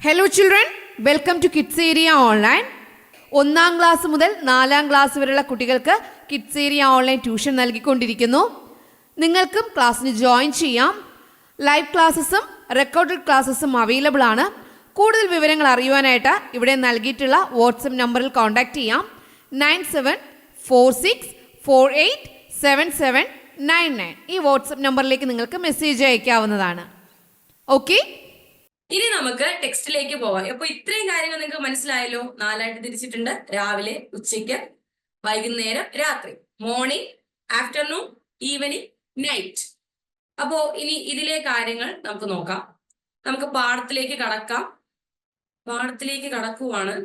Hello children, welcome to kids area online. 1-ാം class മുതൽ 4-ാം ക്ലാസ് വരെയുള്ള കുട്ടികൾക്ക് കിഡ്സ് ഏരിയ ഓൺലൈൻ ട്യൂഷൻ നൽകിക്കൊണ്ടിരിക്കുന്നു. നിങ്ങൾക്കും ക്ലാസ്സിന് ജോയിൻ ചെയ്യാം. ലൈവ് ക്ലാസ്സസും റെക്കോർഡഡ് ക്ലാസ്സസും അവൈലബിൾ ആണ്. കൂടുതൽ വിവരങ്ങൾ അറിയുവാനായിട്ട് ഇവിടെ നൽകിയിട്ടുള്ള വാട്സപ്പ് നമ്പറിൽ കോൺടാക്റ്റ് ചെയ്യാം. 9746487799 ഈ വാട്സപ്പ് നമ്പറിലേക്ക് നിങ്ങൾക്ക് മെസ്സേജ് അയക്കാവുന്നതാണ്. ഓക്കെ, ഇനി നമുക്ക് ടെക്സ്റ്റിലേക്ക് പോവാം. അപ്പൊ ഇത്രയും കാര്യങ്ങൾ നിങ്ങൾക്ക് മനസ്സിലായല്ലോ. 4ആയിട്ട് തിരിച്ചിട്ടുണ്ട്: രാവിലെ, ഉച്ചയ്ക്ക്, വൈകുന്നേരം, രാത്രി. Morning, afternoon, evening, night. അപ്പോ ഇനി ഇതിലെ കാര്യങ്ങൾ നമുക്ക് നോക്കാം. നമുക്ക് പാഠത്തിലേക്ക് കടക്കാം. പാഠത്തിലേക്ക് കടക്കുവാണ്.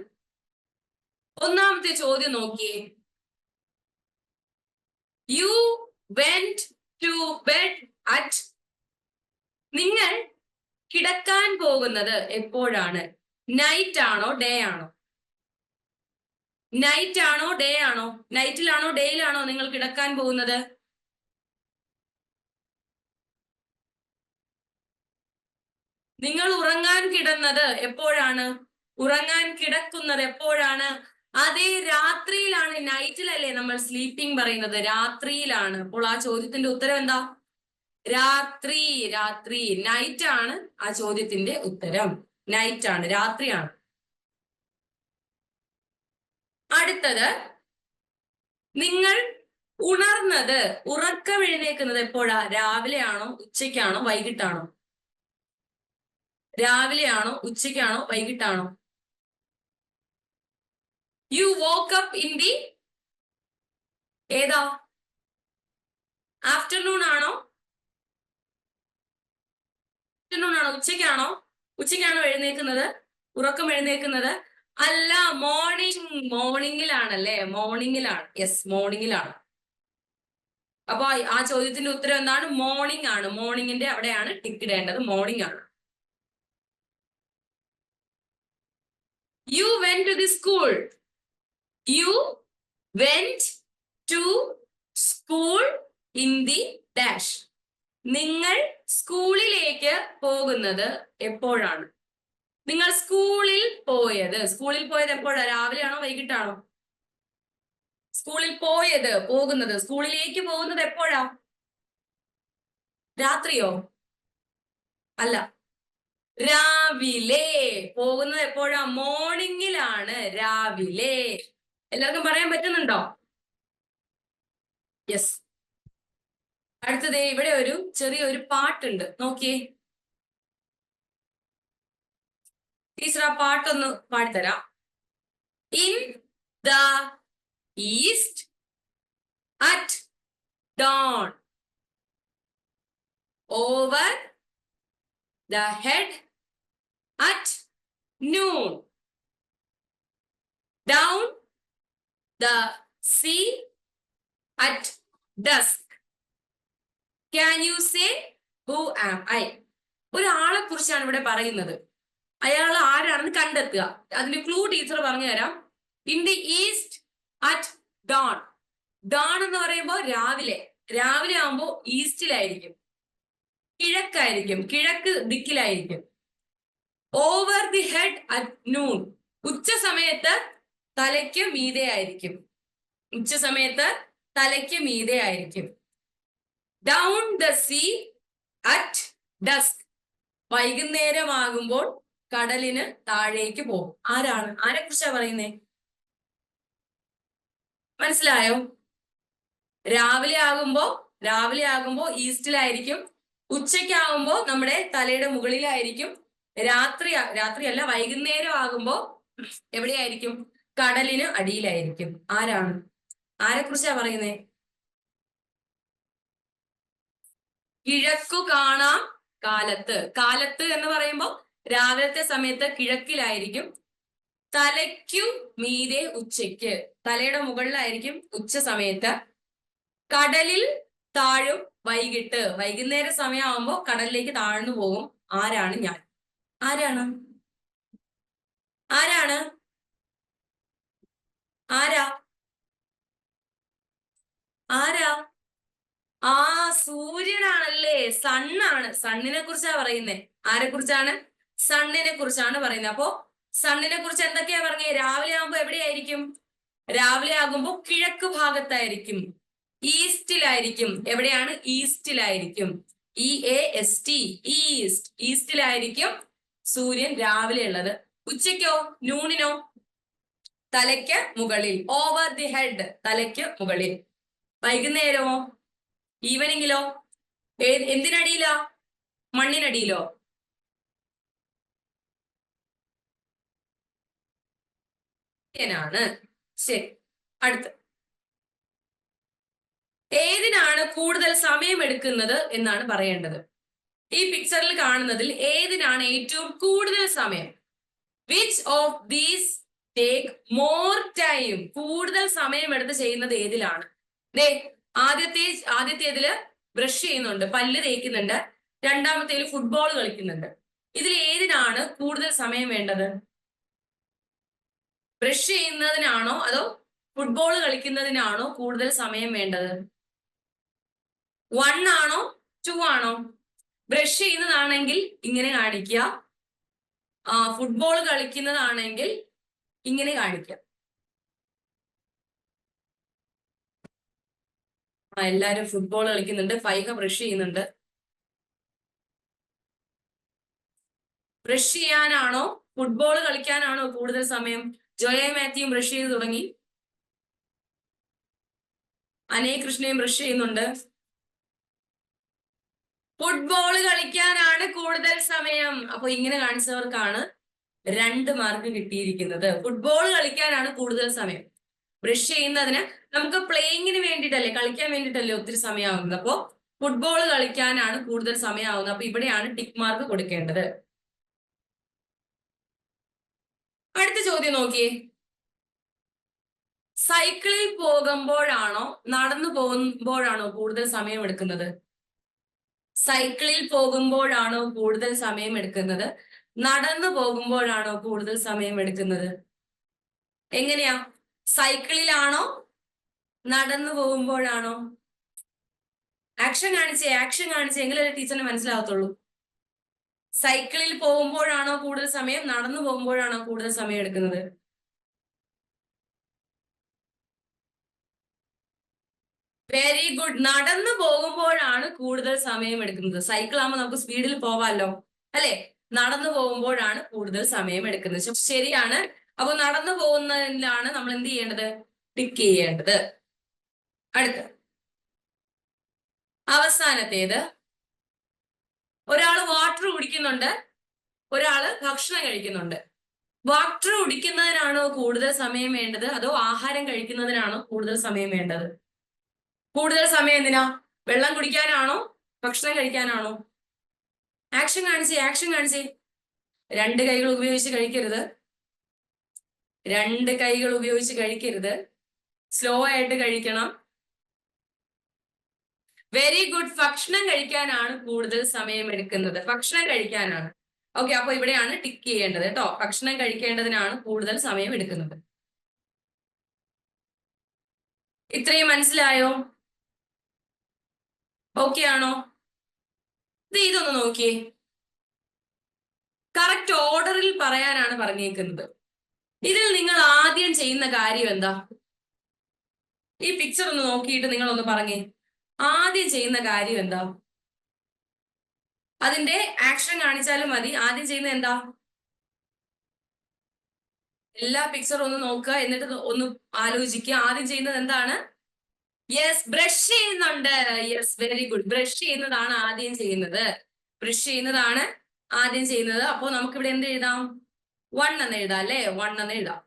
ഒന്നാമത്തെ ചോദ്യം നോക്കിയേ. You went to bed at. നിങ്ങൾ കിടക്കാൻ പോകുന്നത് എപ്പോഴാണ്? നൈറ്റ് ആണോ ഡേ ആണോ? നൈറ്റ് ആണോ ഡേ ആണോ? നൈറ്റിലാണോ ഡേയിലാണോ നിങ്ങൾ കിടക്കാൻ പോകുന്നത്? നിങ്ങൾ ഉറങ്ങാൻ കിടന്നത് എപ്പോഴാണ്? ഉറങ്ങാൻ കിടക്കുന്നത് എപ്പോഴാണ്? അതേ, രാത്രിയിലാണ്. നൈറ്റിലല്ലേ നമ്മൾ സ്ലീപ്പിംഗ് പറയുന്നത്? രാത്രിയിലാണ്. അപ്പോൾ ആ ചോദ്യത്തിന്റെ ഉത്തരം എന്താ? രാത്രി. രാത്രി, നൈറ്റ് ആണ് ആ ചോദ്യത്തിന്റെ ഉത്തരം. നൈറ്റ് ആണ്, രാത്രിയാണ്. അടുത്തത്, നിങ്ങൾ ഉണർന്നത്, ഉറക്കം എഴുന്നേക്കുന്നത് എപ്പോഴാ? രാവിലെ ആണോ ഉച്ചയ്ക്കാണോ വൈകിട്ടാണോ? രാവിലെ ആണോ ഉച്ചയ്ക്കാണോ വൈകിട്ടാണോ? You woke up in the ഏതാ? ആഫ്റ്റർനൂൺ ആണോ? ആഫ്റ്റർനൂൺ ആണോ? ഉച്ചയ്ക്കാണോ? ഉച്ചയ്ക്കാണോ എഴുന്നേക്കുന്നത്? ഉറക്കം എഴുന്നേക്കുന്നത്? അല്ല, മോർണിംഗ്. മോർണിംഗിലാണല്ലേ? മോർണിംഗിലാണ്. യെസ്, മോർണിംഗിലാണ്. അപ്പൊ ആ ചോദ്യത്തിന്റെ ഉത്തരം എന്താണ്? മോർണിംഗ് ആണ്. മോർണിംഗിന്റെ അവിടെയാണ് ടിക്ക് ഇടേണ്ടത്. മോർണിംഗ് ആണ്. You went to the school. You went to school in the dash. നിങ്ങൾ സ്കൂളിലേക്ക് പോകുന്നത് എപ്പോഴാണ്? നിങ്ങൾ സ്കൂളിൽ പോയത് എപ്പോഴാ? രാവിലെ ആണോ വൈകിട്ടാണോ? സ്കൂളിൽ പോയത്, പോകുന്നത്, സ്കൂളിലേക്ക് പോകുന്നത് എപ്പോഴാ? രാത്രിയോ? അല്ല, രാവിലെ. പോകുന്നത് എപ്പോഴാ? മോർണിംഗിലാണ്. രാവിലെ. എല്ലാവർക്കും പറയാൻ പറ്റുന്നുണ്ടോ? യെസ്. അടുത്തത്, ഇവിടെ ഒരു ചെറിയൊരു പാട്ടുണ്ട്, നോക്കിയേ. ടീച്ചർ ആ പാട്ടൊന്ന് പാടിത്തരാം. In the east at dawn, over the head at noon, down the sea at dusk. Can you say who am I? ഒരാളെ കുറിച്ചാണ് ഇവിടെ പറയുന്നത്. അയാൾ ആരാണെന്ന് കണ്ടെത്തുക. അതിന്റെ ക്ലൂ ടീച്ചർ പറഞ്ഞു തരാം. In the east at dawn. Dawn എന്ന് പറയുമ്പോൾ രാവിലെ. രാവിലെ ആകുമ്പോൾ ഈസ്റ്റിലായിരിക്കും, കിഴക്കായിരിക്കും, കിഴക്ക് ദിക്കിലായിരിക്കും. Over the head at noon. ഉച്ച സമയത്ത് തലയ്ക്ക് മീതെ ആയിരിക്കും. ഉച്ച സമയത്ത് തലയ്ക്ക് മീതെ ആയിരിക്കും. Down the sea at dusk. വൈകുന്നേരമാകുമ്പോൾ കടലിന് താഴേക്ക് പോകും. ആരാണ്? ആരെ കുറിച്ചാ പറയുന്നേ? മനസ്സിലായോ? രാവിലെ ആകുമ്പോ ഈസ്റ്റിലായിരിക്കും. ഉച്ചയ്ക്കാകുമ്പോ നമ്മുടെ തലയുടെ മുകളിലായിരിക്കും. രാത്രിയല്ല, വൈകുന്നേരം ആകുമ്പോ എവിടെയായിരിക്കും? കടലിന് അടിയിലായിരിക്കും. ആരാണ്? ആരെ കുറിച്ചാ പറയുന്നേ? കിഴക്കു കാണാം കാലത്ത്. കാലത്ത് എന്ന് പറയുമ്പോൾ രാവിലത്തെ സമയത്ത് കിഴക്കിലായിരിക്കും. തലയ്ക്കു മീതെ ഉച്ചയ്ക്ക്, തലയുടെ മുകളിലായിരിക്കും ഉച്ച സമയത്ത്. കടലിൽ താഴും വൈകിട്ട്. വൈകുന്നേര സമയമാകുമ്പോൾ കടലിലേക്ക് താഴ്ന്നു പോകും. ആരാണ്? ഞാൻ. ആരാണ്? ആരാണ്? ആരാ? ആരാ? ആ, സൂര്യനാണല്ലേ? സണ്ണാണ്. സണ്ണിനെ കുറിച്ചാ പറയുന്നേ. ആരെ കുറിച്ചാണ്? സണ്ണിനെ കുറിച്ചാണ് പറയുന്നത്. അപ്പോ സണ്ണിനെ കുറിച്ച് എന്തൊക്കെയാ പറഞ്ഞേ? രാവിലെ ആകുമ്പോ എവിടെയായിരിക്കും? രാവിലെ ആകുമ്പോ കിഴക്ക് ഭാഗത്തായിരിക്കും, ഈസ്റ്റിലായിരിക്കും. എവിടെയാണ്? ഈസ്റ്റിലായിരിക്കും. EAST, ഈസ്റ്റ്, ഈസ്റ്റിലായിരിക്കും സൂര്യൻ രാവിലെ ഉള്ളത്. ഉച്ചയ്ക്കോ? നൂണിനോ? തലയ്ക്ക് മുകളിൽ, ഓവർ ദി ഹെഡ്, തലയ്ക്ക് മുകളിൽ. വൈകുന്നേരമോ? ഈവനിങ്ങിലോ? എന്തിനടിയിലോ? മണ്ണിനടിയിലോ? ാണ്. ശരി, അടുത്ത്. ഏതിനാണ് കൂടുതൽ സമയം എടുക്കുന്നത് എന്നാണ് പറയേണ്ടത്. ഈ പിക്ചറിൽ കാണുന്നതിൽ ഏതിനാണ് ഏറ്റവും കൂടുതൽ സമയം? Which of these take more time? കൂടുതൽ സമയം എടുത്ത് ചെയ്യുന്നത് ഏതിലാണ്? ദേ, ആദ്യത്തേതില് ബ്രഷ് ചെയ്യുന്നുണ്ട്, പല്ല് തേക്കുന്നുണ്ട്. രണ്ടാമത്തേതിൽ ഫുട്ബോൾ കളിക്കുന്നുണ്ട്. ഇതിൽ ഏതിനാണ് കൂടുതൽ സമയം വേണ്ടത്? ബ്രഷ് ചെയ്യുന്നതിനാണോ അതോ ഫുട്ബോൾ കളിക്കുന്നതിനാണോ കൂടുതൽ സമയം വേണ്ടത്? 1 ആണോ 2 ആണോ? ബ്രഷ് ചെയ്യുന്നതാണെങ്കിൽ ഇങ്ങനെ കാണിക്കുക, ഫുട്ബോൾ കളിക്കുന്നതാണെങ്കിൽ ഇങ്ങനെ കാണിക്കുക. എല്ലാരും ഫുട്ബോൾ കളിക്കുന്നുണ്ട്. ഫൈഹ ബ്രഷ് ചെയ്യുന്നുണ്ട്. ബ്രഷ് ചെയ്യാനാണോ ഫുട്ബോൾ കളിക്കാനാണോ കൂടുതൽ സമയം? ജോയ മാത്യുവും ബ്രഷ് ചെയ്ത് തുടങ്ങി. അനേ കൃഷ്ണയും ബ്രഷ് ചെയ്യുന്നുണ്ട്. ഫുട്ബോൾ കളിക്കാനാണ് കൂടുതൽ സമയം. അപ്പൊ ഇങ്ങനെ കാണിച്ചവർക്കാണ് 2 മാർക്ക് കിട്ടിയിരിക്കുന്നത്. ഫുട്ബോൾ കളിക്കാനാണ് കൂടുതൽ സമയം. ബ്രഷ് ചെയ്യുന്നതിന് നമുക്ക് പ്ലേയിങ്ങിന് വേണ്ടിയിട്ടല്ലേ, കളിക്കാൻ വേണ്ടിയിട്ടല്ലേ ഒത്തിരി സമയമാകുന്നത്. അപ്പോ ഫുട്ബോൾ കളിക്കാനാണ് കൂടുതൽ സമയമാകുന്നത്. അപ്പൊ ഇവിടെയാണ് ടിക്ക് മാർക്ക് കൊടുക്കേണ്ടത്. അടുത്ത ചോദ്യം നോക്കിയേ. സൈക്കിളിൽ പോകുമ്പോഴാണോ നടന്നു പോകുമ്പോഴാണോ കൂടുതൽ സമയം എടുക്കുന്നത്? സൈക്കിളിൽ പോകുമ്പോഴാണോ കൂടുതൽ സമയം എടുക്കുന്നത്? നടന്നു പോകുമ്പോഴാണോ കൂടുതൽ സമയം എടുക്കുന്നത്? എങ്ങനെയാ? സൈക്കിളിലാണോ നടന്നു പോകുമ്പോഴാണോ? ആക്ഷൻ കാണിച്ചേ എങ്കിലേ ടീച്ചറിന് മനസ്സിലാവത്തുള്ളൂ. സൈക്കിളിൽ പോകുമ്പോഴാണോ കൂടുതൽ സമയം? നടന്നു പോകുമ്പോഴാണോ കൂടുതൽ സമയം എടുക്കുന്നത്? Very good. നടന്നു പോകുമ്പോഴാണ് കൂടുതൽ സമയം എടുക്കുന്നത്. സൈക്കിൾ ആകുമ്പോൾ നമുക്ക് സ്പീഡിൽ പോവാമല്ലോ, അല്ലെ? നടന്നു പോകുമ്പോഴാണ് കൂടുതൽ സമയം എടുക്കുന്നത്. ശരിയാണ്. അപ്പൊ നടന്നു പോകുന്നതിലാണ് നമ്മൾ എന്ത് ചെയ്യേണ്ടത്? ടിക്ക് ചെയ്യേണ്ടത്. അടുത്ത അവസാനത്തേത്. ഒരാൾ വാട്ടർ കുടിക്കുന്നുണ്ട്, ഒരാള് ഭക്ഷണം കഴിക്കുന്നുണ്ട്. വാട്ടർ കുടിക്കുന്നതിനാണോ കൂടുതൽ സമയം വേണ്ടത് അതോ ആഹാരം കഴിക്കുന്നതിനാണോ കൂടുതൽ സമയം വേണ്ടത്? കൂടുതൽ സമയം എന്തിനാ? വെള്ളം കുടിക്കാനാണോ ഭക്ഷണം കഴിക്കാനാണോ? ആക്ഷൻ കാണിച്ചേ. 2 കൈകൾ ഉപയോഗിച്ച് കഴിക്കരുത്. 2 കൈകൾ ഉപയോഗിച്ച് കഴിക്കരുത്. സ്ലോ ആയിട്ട് കഴിക്കണം. Very good. ഭക്ഷണം കഴിക്കാനാണ് കൂടുതൽ സമയം എടുക്കുന്നത്. ഭക്ഷണം കഴിക്കാനാണ്. ഓക്കെ, അപ്പൊ ഇവിടെയാണ് ടിക്ക് ചെയ്യേണ്ടത് കേട്ടോ. ഭക്ഷണം കഴിക്കേണ്ടതിനാണ് കൂടുതൽ സമയം എടുക്കുന്നത്. ഇത്രയും മനസ്സിലായോ? ഓക്കെ ആണോ? ഇതൊന്ന് നോക്കിയേ. കറക്റ്റ് ഓർഡറിൽ പറയാനാണ് പറഞ്ഞേക്കുന്നത്. ഇതിൽ നിങ്ങൾ ആദ്യം ചെയ്യുന്ന കാര്യം എന്താ? ഈ പിക്ചർ ഒന്ന് നോക്കിയിട്ട് നിങ്ങൾ ഒന്ന് പറഞ്ഞേ. ആദ്യം ചെയ്യുന്ന കാര്യം എന്താ? അതിന്റെ ആക്ഷൻ കാണിച്ചാലും മതി. ആദ്യം ചെയ്യുന്നത് എന്താ? എല്ലാ പിക്ചറും ഒന്ന് നോക്കുക, എന്നിട്ട് ഒന്ന് ആലോചിക്കുക. ആദ്യം ചെയ്യുന്നത് എന്താണ്? യെസ്, ബ്രഷ് ചെയ്യുന്നുണ്ട്. Yes, very good. ബ്രഷ് ചെയ്യുന്നതാണ് ആദ്യം ചെയ്യുന്നത്. ബ്രഷ് ചെയ്യുന്നതാണ് ആദ്യം ചെയ്യുന്നത്. അപ്പോ നമുക്ക് ഇവിടെ എന്ത് എഴുതാം? 1 എന്ന് എഴുതാം അല്ലെ? 1 എന്ന് എഴുതാം.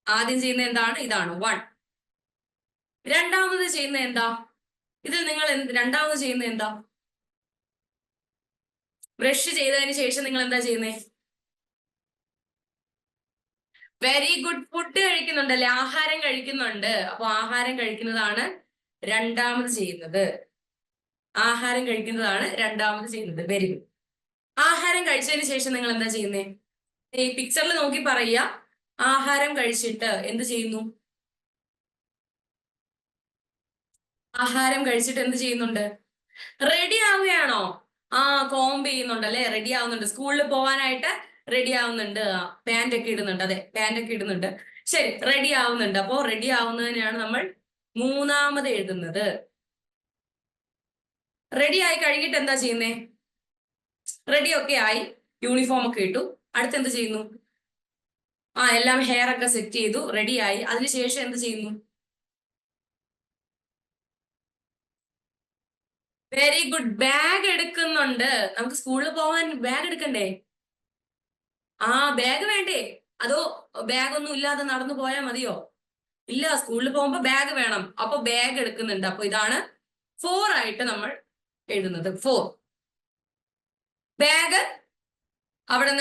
ആദ്യം ചെയ്യുന്നത് എന്താണ്? ഇതാണ് 1. രണ്ടാമത് ചെയ്യുന്നത് എന്താ? ഇതിൽ നിങ്ങൾ രണ്ടാമത് ചെയ്യുന്നത് എന്താ? ബ്രഷ് ചെയ്തതിന് ശേഷം നിങ്ങൾ എന്താ ചെയ്യുന്നത്? Very good. ഫുഡ് കഴിക്കുന്നുണ്ടല്ലേ? ആഹാരം കഴിക്കുന്നുണ്ട്. അപ്പൊ ആഹാരം കഴിക്കുന്നതാണ് രണ്ടാമത് ചെയ്യുന്നത്. ആഹാരം കഴിക്കുന്നതാണ് രണ്ടാമത് ചെയ്യുന്നത്. Very good. ആഹാരം കഴിച്ചതിന് ശേഷം നിങ്ങൾ എന്താ ചെയ്യുന്നത്? ഈ പിക്ചറിൽ നോക്കി പറയുക. ആഹാരം കഴിച്ചിട്ട് എന്ത് ചെയ്യുന്നു? ആഹാരം കഴിച്ചിട്ട് എന്ത് ചെയ്യുന്നുണ്ട്? റെഡി ആവുകയാണോ? കോംബ് ചെയ്യുന്നുണ്ട് അല്ലെ, റെഡി ആവുന്നുണ്ട്, സ്കൂളിൽ പോവാനായിട്ട് റെഡി ആവുന്നുണ്ട്, പാന്റ് ഒക്കെ ഇടുന്നുണ്ട്, അതെ പാന്റ് ഒക്കെ ഇടുന്നുണ്ട്. ശരി, റെഡി ആവുന്നുണ്ട്. അപ്പോ റെഡി ആവുന്നതിനാണ് നമ്മൾ മൂന്നാമത് എഴുതുന്നത്. റെഡി ആയി കഴിഞ്ഞിട്ട് എന്താ ചെയ്യുന്നേ? റെഡി ഒക്കെ ആയി, യൂണിഫോം ഒക്കെ ഇട്ടു, അടുത്ത് എന്ത് ചെയ്യുന്നു? എല്ലാം ഹെയർ ഒക്കെ സെറ്റ് ചെയ്തു, റെഡി ആയി. അതിനുശേഷം എന്ത് ചെയ്യുന്നു? വെരി ഗുഡ്, ബാഗ് എടുക്കുന്നുണ്ട്. നമുക്ക് സ്കൂളിൽ പോകാൻ ബാഗ് എടുക്കണ്ടേ? ബാഗ് വേണ്ടേ? അതോ ബാഗ് ഒന്നും ഇല്ലാതെ നടന്നു പോയാൽ മതിയോ? ഇല്ല, സ്കൂളിൽ പോകുമ്പോ ബാഗ് വേണം. അപ്പൊ ബാഗ് എടുക്കുന്നുണ്ട്. അപ്പൊ ഇതാണ് 4 ആയിട്ട് നമ്മൾ എഴുതുന്നത്. 4 ബാഗ് അവിടെ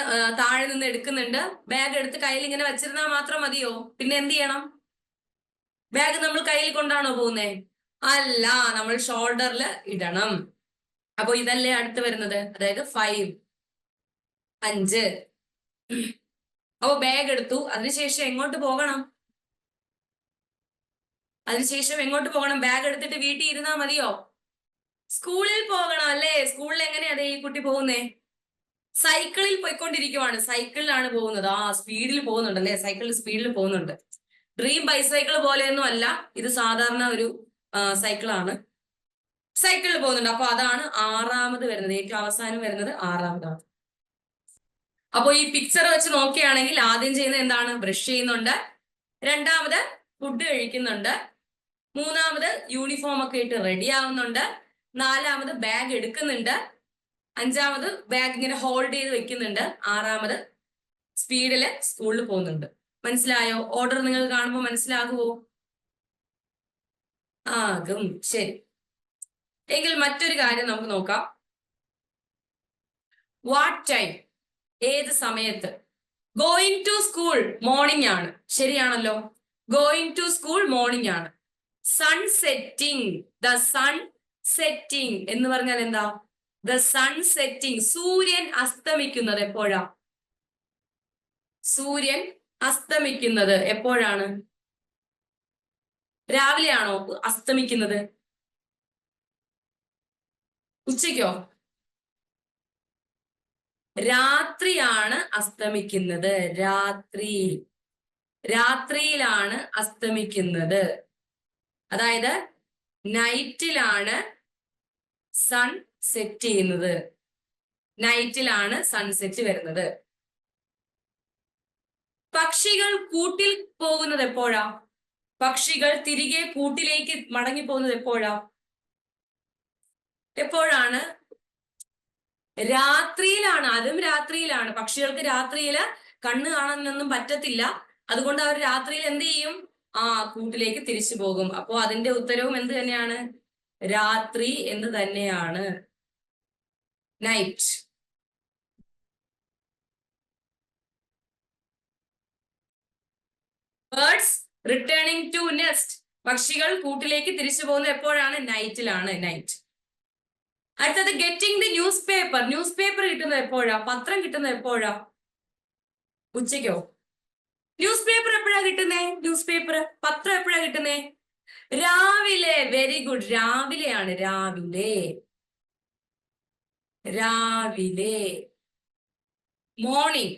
താഴെ നിന്ന് എടുക്കുന്നുണ്ട്. ബാഗ് എടുത്ത് കയ്യിൽ ഇങ്ങനെ വെച്ചിരുന്നാൽ മാത്രം മതിയോ? പിന്നെ എന്ത് ചെയ്യണം? ബാഗ് നമ്മൾ കയ്യിൽ കൊണ്ടാണോ പോകുന്നേ? അല്ല, നമ്മൾ ഷോൾഡറിൽ ഇടണം. അപ്പൊ ഇതല്ലേ അടുത്ത് വരുന്നത്, അതായത് 5. അപ്പൊ ബാഗ് എടുത്തു, അതിനുശേഷം എങ്ങോട്ട് പോകണം? അതിനുശേഷം എങ്ങോട്ട് പോകണം? ബാഗ് എടുത്തിട്ട് വീട്ടിൽ ഇരുന്നാ മതിയോ? സ്കൂളിൽ പോകണം അല്ലേ? സ്കൂളിൽ എങ്ങനെയാ ഈ കുട്ടി പോകുന്നേ? സൈക്കിളിൽ പോയിക്കൊണ്ടിരിക്കുവാണ്. സൈക്കിളിലാണ് പോകുന്നത്. സ്പീഡിൽ പോകുന്നുണ്ട് അല്ലേ? സൈക്കിളിൽ സ്പീഡിൽ പോകുന്നുണ്ട്. ഡ്രീം ബൈസൈക്കിൾ പോലെയൊന്നും അല്ല, ഇത് സാധാരണ ഒരു സൈക്കിളാണ്. സൈക്കിളിൽ പോകുന്നുണ്ട്. അപ്പൊ അതാണ് 6ാമത് വരുന്നത്. ഏറ്റവും അവസാനം വരുന്നത് 6ാമതാണ്. അപ്പൊ ഈ പിക്ചർ വെച്ച് നോക്കുകയാണെങ്കിൽ ആദ്യം ചെയ്യുന്നത് എന്താണ്? ബ്രഷ് ചെയ്യുന്നുണ്ട്, രണ്ടാമത് ഫുഡ് കഴിക്കുന്നുണ്ട്, മൂന്നാമത് യൂണിഫോം ഒക്കെ ഇട്ട് റെഡി ആവുന്നുണ്ട്, നാലാമത് ബാഗ് എടുക്കുന്നുണ്ട്, അഞ്ചാമത് ബാഗ് ഇങ്ങനെ ഹോൾഡ് ചെയ്ത് വെക്കുന്നുണ്ട്, ആറാമത് സ്പീഡില് സ്കൂളിൽ പോകുന്നുണ്ട്. മനസ്സിലായോ? ഓർഡർ നിങ്ങൾ കാണുമ്പോൾ മനസ്സിലാകുമോ? ആകും. ശരി, എങ്കിൽ മറ്റൊരു കാര്യം നമുക്ക് നോക്കാം. What time? ഏത് സമയത്ത്? ഗോയിങ് ടു സ്കൂൾ മോർണിംഗ് ആണ്, ശരിയാണല്ലോ. ഗോയിങ് ടു സ്കൂൾ മോർണിംഗ് ആണ്. Sun setting, the sun setting എന്ന് പറഞ്ഞാൽ എന്താ? ദ സൺ സെറ്റിംഗ്, സൂര്യൻ അസ്തമിക്കുന്നത് എപ്പോഴാ? സൂര്യൻ അസ്തമിക്കുന്നത് എപ്പോഴാണ്? രാവിലെയാണോ അസ്തമിക്കുന്നത്? ഉച്ചയ്ക്കോ? രാത്രിയാണ് അസ്തമിക്കുന്നത്. രാത്രിയിലാണ് അസ്തമിക്കുന്നത്. അതായത് നൈറ്റിലാണ് സൺ സെറ്റ് ചെയ്യുന്നത്. നൈറ്റിലാണ് സൺസെറ്റ് വരുന്നത്. പക്ഷികൾ കൂട്ടിൽ പോകുന്നത് എപ്പോഴാ? പക്ഷികൾ തിരികെ കൂട്ടിലേക്ക് മടങ്ങി പോകുന്നത് എപ്പോഴാ? എപ്പോഴാണ്? രാത്രിയിലാണ്. അതും രാത്രിയിലാണ്. പക്ഷികൾക്ക് രാത്രിയില് കണ്ണ് കാണാനൊന്നും പറ്റത്തില്ല. അതുകൊണ്ട് അവർ രാത്രിയിൽ എന്ത് ചെയ്യും? കൂട്ടിലേക്ക് തിരിച്ചു പോകും. അപ്പോ അതിന്റെ ഉത്തരവും എന്ത് തന്നെയാണ്? രാത്രി എന്ന് തന്നെയാണ്. Night. Birds returning to nest. പക്ഷികൾ കൂട്ടിലേക്ക് തിരിച്ചു പോകുന്നത് എപ്പോഴാണ്? നൈറ്റിലാണ്. നൈറ്റ്. അടുത്തത് getting the newspaper. Newspaper കിട്ടുന്നത് എപ്പോഴാ? പത്രം കിട്ടുന്നത് എപ്പോഴാ? ഉച്ചയ്ക്കോ? ന്യൂസ് പേപ്പർ എപ്പോഴാ കിട്ടുന്നേ? ന്യൂസ് പേപ്പർ, പത്രം എപ്പോഴാ കിട്ടുന്നേ? രാവിലെ. വെരി ഗുഡ്, രാവിലെയാണ്. രാവിലെ. മോർണിംഗ്.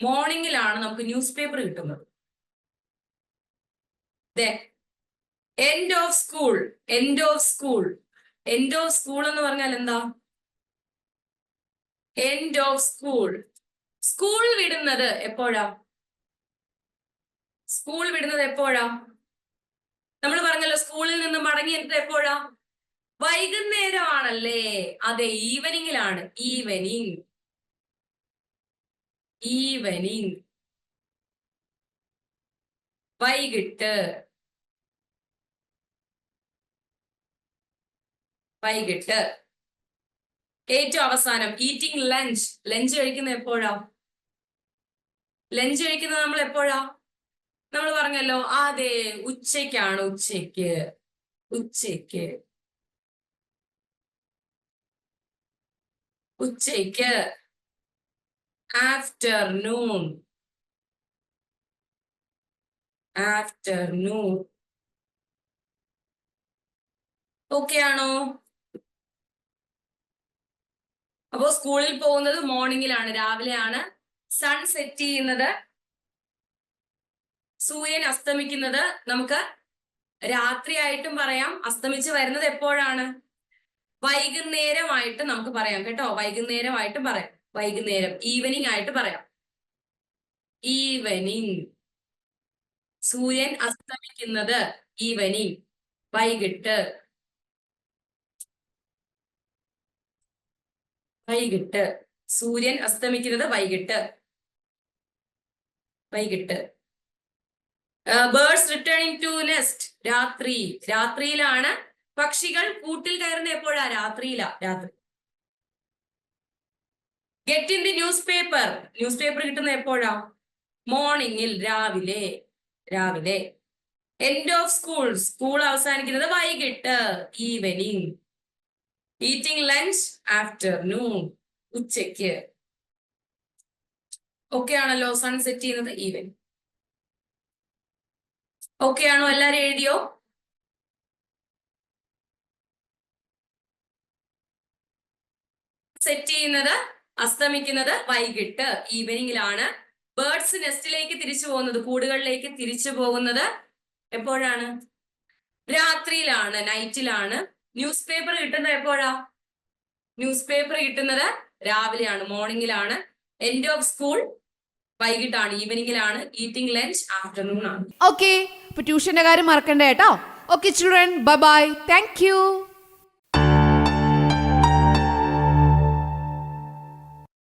മോർണിംഗിലാണ് നമുക്ക് ന്യൂസ് പേപ്പർ കിട്ടുന്നത്. End of school. End of school. End of school എന്ന് പറഞ്ഞാൽ എന്താ? End of school. സ്കൂൾ വിടുന്നത് എപ്പോഴാ? സ്കൂൾ വിടുന്നത് എപ്പോഴാ? നമ്മൾ പറഞ്ഞല്ലോ, സ്കൂളിൽ നിന്ന് മടങ്ങിയത് എപ്പോഴാ? വൈകുന്നേരമാണല്ലേ? അതെ, ഈവനിങ്ങിലാണ്. ഈവനിങ്. വൈകിട്ട്. ഏറ്റവും അവസാനം ഈറ്റിംഗ് ലഞ്ച്. ലഞ്ച് കഴിക്കുന്നത് എപ്പോഴാ? ലഞ്ച് കഴിക്കുന്നത് നമ്മൾ എപ്പോഴാ? നമ്മൾ പറഞ്ഞല്ലോ, അതെ, ഉച്ചയ്ക്കാണ്. ഉച്ചയ്ക്ക്. ആഫ്റ്റർനൂൺ. ഓക്കെ ആണോ? അപ്പോ സ്കൂളിൽ പോകുന്നത് മോർണിംഗിലാണ്, രാവിലെയാണ്. സൺ സെറ്റ് ചെയ്യുന്നത്, സൂര്യൻ അസ്തമിക്കുന്നത് നമുക്ക് രാത്രിയായിട്ടും പറയാം. അസ്തമിച്ച് വരുന്നത് എപ്പോഴാണ്? വൈകുന്നേരമായിട്ട് നമുക്ക് പറയാം കേട്ടോ. വൈകുന്നേരമായിട്ട് പറയാം. വൈകുന്നേരം, ഈവനിങ് ആയിട്ട് പറയാം. ഈവനിങ്. സൂര്യൻ അസ്തമിക്കുന്നത് ഈവനിങ്, വൈകിട്ട്. വൈകിട്ട്. സൂര്യൻ അസ്തമിക്കുന്നത് വൈകിട്ട്. വൈകിട്ട്. ബേർഡ്സ് റിട്ടേണിംഗ് ടു നെസ്റ്റ്, രാത്രി. രാത്രിയിലാണ്. പക്ഷികൾ കൂട്ടിൽ കയറുന്ന എപ്പോഴാ? രാത്രിയിലാ. രാത്രി. Get in the newspaper. News paper കിട്ടുന്ന എപ്പോഴാ? മോർണിംഗിൽ, രാവിലെ. രാവിലെ. End of school. സ്കൂൾ അവസാനിക്കുന്നത് വൈകിട്ട്, ഈവനിങ്. ഈറ്റിംഗ് ലഞ്ച്, ആഫ്റ്റർനൂൺ, ഉച്ചയ്ക്ക്. ഓക്കെ ആണല്ലോ? സൺ സെറ്റ് ചെയ്യുന്നത് ഈവനിങ്. ഓക്കെ ആണോ? എല്ലാരും എഴുതിയോ? സെറ്റ് ചെയ്യുന്നത്, അസ്തമിക്കുന്നത് വൈകിട്ട്, ഈവനിങ്ങിലാണ്. ബേർഡ്സ് നെസ്റ്റിലേക്ക് തിരിച്ചു പോകുന്നത്, കൂടുകളിലേക്ക് തിരിച്ചു പോകുന്നത് എപ്പോഴാണ്? രാത്രിയിലാണ്, നൈറ്റിലാണ്. ന്യൂസ് പേപ്പർ കിട്ടുന്നത് എപ്പോഴാ? ന്യൂസ് പേപ്പർ കിട്ടുന്നത് രാവിലെയാണ്, മോർണിംഗിലാണ്. എൻഡ് ഓഫ് സ്കൂൾ വൈകിട്ടാണ്, ഈവനിങ്ങിലാണ്. ഈറ്റിംഗ് ലഞ്ച് ആഫ്റ്റർനൂൺ ആണ്. ഓക്കെ, അപ്പൊ ട്യൂഷന്റെ കാര്യം മറക്കണ്ട കേട്ടോ. Okay children, bye bye, thank you.